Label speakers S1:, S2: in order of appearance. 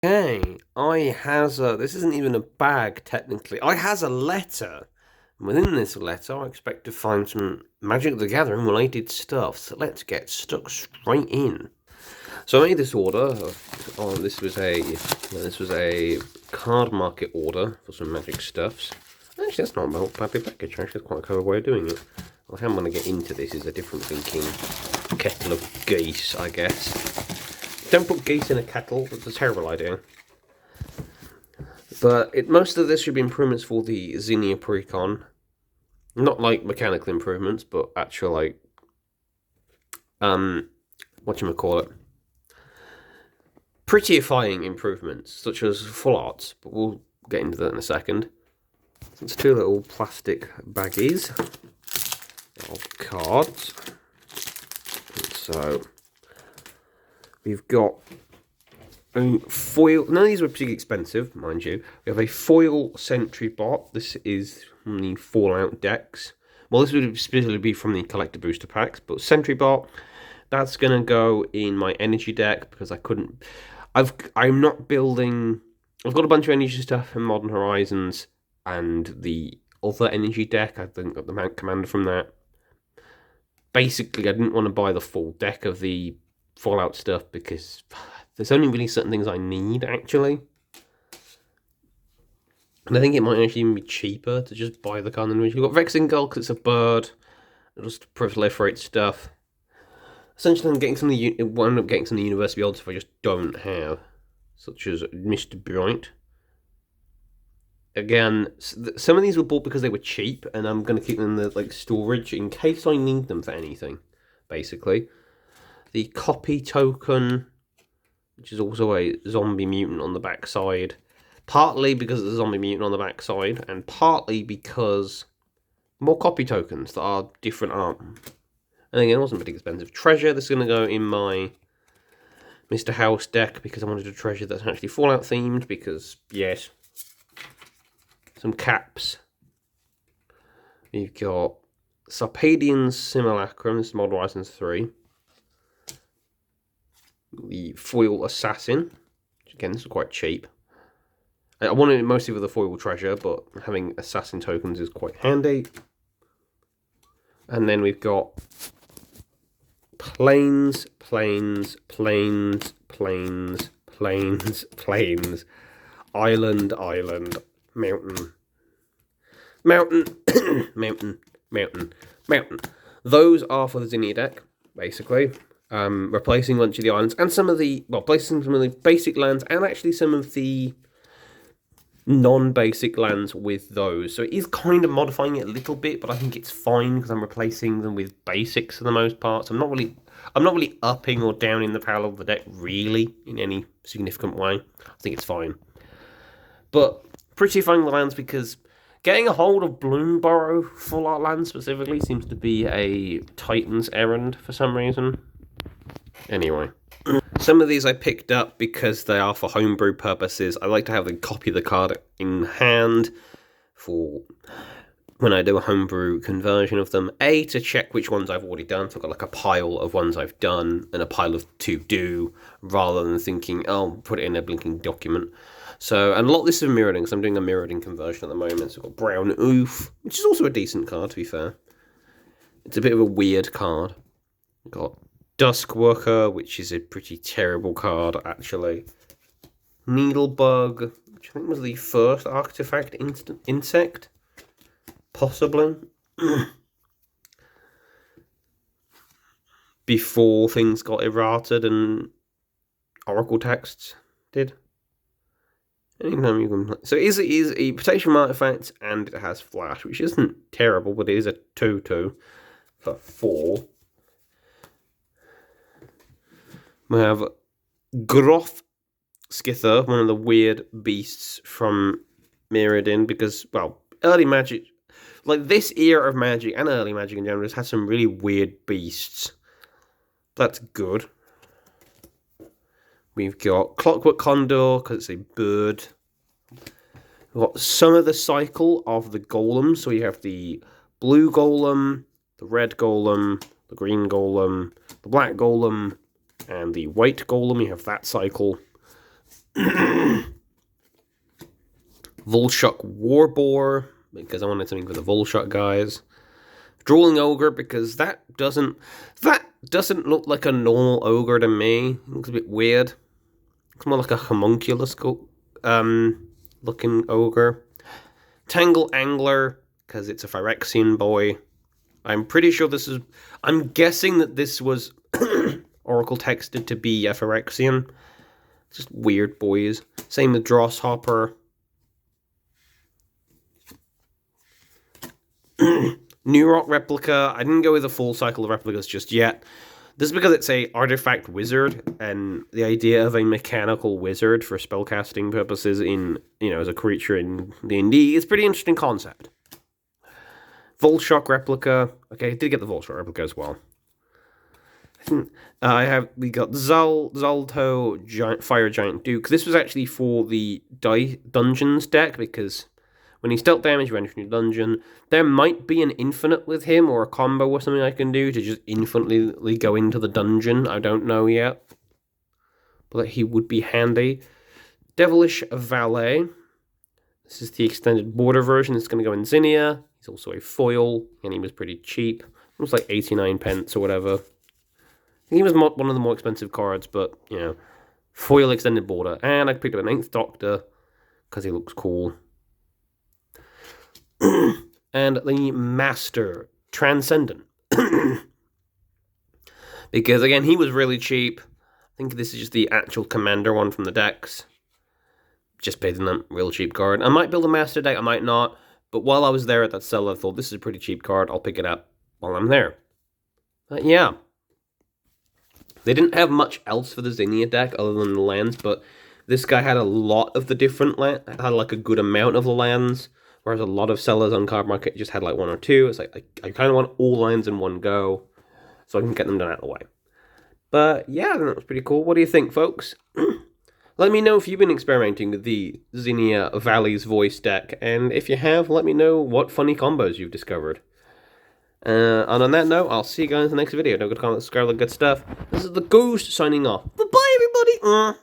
S1: Okay, this isn't even a bag technically. I has a letter. And within this letter, I expect to find some Magic the Gathering related stuff. So let's get stuck straight in. So I made this order. This was a card market order for some Magic stuffs. Actually, that's not a bad package. Actually, that's quite a clever way of doing it. Well, how I'm going to get into this is a different thinking kettle of geese, I guess. Don't put geese in a kettle. That's a terrible idea. But most of this should be improvements for the Zinnia Precon. Not like mechanical improvements, but actual whatchamacallit, prettyifying improvements, such as full arts. But we'll get into that in a second. So it's two little plastic baggies of cards. So we've got a foil. None of these were particularly expensive, mind you. We have a foil Sentry bot. This is from the Fallout decks. Well, this would specifically be from the collector booster packs, but Sentry bot. That's gonna go in my energy deck because I couldn't. I'm not building. I've got a bunch of energy stuff in Modern Horizons and the other energy deck. I think got the Mount Commander from that. Basically, I didn't want to buy the full deck of the Fallout stuff because there's only really certain things I need, actually. And I think it might actually even be cheaper to just buy the card. We've got Vexing Gull because it's a bird. It'll just proliferate stuff. Essentially, I'm getting some of the wind up getting some of the university odds if I just don't have, such as Mr. Bright. Again, some of these were bought because they were cheap, and I'm going to keep them in the storage in case I need them for anything. Basically, the copy token, which is also a zombie mutant on the backside, partly because of the zombie mutant on the backside, and partly because more copy tokens that are different art. And again, it wasn't pretty expensive. Treasure, this is going to go in my Mr. House deck because I wanted a treasure that's actually Fallout themed because, yes. Some caps. We've got Sarpadian Simulacrum, this is Modern Horizons 3. The Foil Assassin, which again, this is quite cheap. I wanted it mostly for the foil treasure, but having assassin tokens is quite handy. And then we've got plains, island, mountain. Those are for the Zinnia deck, basically. Replacing a bunch of the islands and placing some of the basic lands and actually some of the non-basic lands with those. So it is kind of modifying it a little bit, but I think it's fine because I'm replacing them with basics for the most part. So I'm not really upping or downing the power of the deck really in any significant way. I think it's fine. But prettyifying the lands because getting a hold of Bloomborough full art land specifically seems to be a Titan's errand for some reason. Anyway. Some of these I picked up because they are for homebrew purposes. I like to have the copy of the card in hand for when I do a homebrew conversion of them. A, to check which ones I've already done. So I've got like a pile of ones I've done and a pile of to do, rather than thinking, oh, put it in a blinking document. So, and a lot of this is mirroring, so I'm doing a mirroring conversion at the moment. So I've got Brown Oof, which is also a decent card, to be fair. It's a bit of a weird card. I've got Duskworker, which is a pretty terrible card, actually. Needlebug, which I think was the first artifact insect. Possibly. Before things got errated and Oracle texts did. Anytime you can. So it is a protection artifact and it has flash, which isn't terrible, but it is a 2/2 for 4. We have Groth Skither, one of the weird beasts from Mirrodin, because, well, early Magic, like this era of Magic and early Magic in general, has had some really weird beasts. That's good. We've got Clockwork Condor, because it's a bird. We've got some of the cycle of the golems. So you have the blue golem, the red golem, the green golem, the black golem, and the white golem. You have that cycle. Volshock Warboar, because I wanted something for the Volshock guys. Drooling Ogre, because that doesn't look like a normal ogre to me. It looks a bit weird. It's more like a homunculus looking ogre. Tangle Angler, because it's a Phyrexian boy. I'm pretty sure this is... I'm guessing that this was Oracle texted to be a Phyrexian. Just weird boys. Same with Drosshopper. New Rock Replica. I didn't go with a full cycle of replicas just yet. This is because it's a artifact wizard, and the idea of a mechanical wizard for spellcasting purposes in, as a creature in D&D is a pretty interesting concept. Volshock Replica. Okay, I did get the Volshock Replica as well. We got Zalto Fire Giant Duke. This was actually for the Dungeons deck, because when he's dealt damage, you enter a new dungeon. There might be an infinite with him, or a combo or something I can do to just infinitely go into the dungeon. I don't know yet. But he would be handy. Devilish Valet. This is the extended border version. It's going to go in Zinnia. He's also a foil, and he was pretty cheap. It was like 89 pence or whatever. He was one of the more expensive cards, but, foil extended border. And I picked up a 9th Doctor, because he looks cool. And the Master Transcendent. Because, again, he was really cheap. I think this is just the actual Commander one from the decks. Just bidding them, real cheap card. I might build a Master deck, I might not. But while I was there at that sell, I thought, this is a pretty cheap card. I'll pick it up while I'm there. But, yeah. They didn't have much else for the Zinnia deck other than the lands, but this guy had a lot of the different lands. Had, like, a good amount of the lands. Whereas a lot of sellers on card market just had like 1 or 2. It's like, I kind of want all lands in one go, so I can get them done out of the way. But yeah, that was pretty cool. What do you think, folks? Let me know if you've been experimenting with the Zinnia Valley's Voice deck, and if you have, let me know what funny combos you've discovered. And on that note, I'll see you guys in the next video. Don't forget to comment, subscribe, all that good stuff. This is the Ghost signing off. Bye-bye, everybody!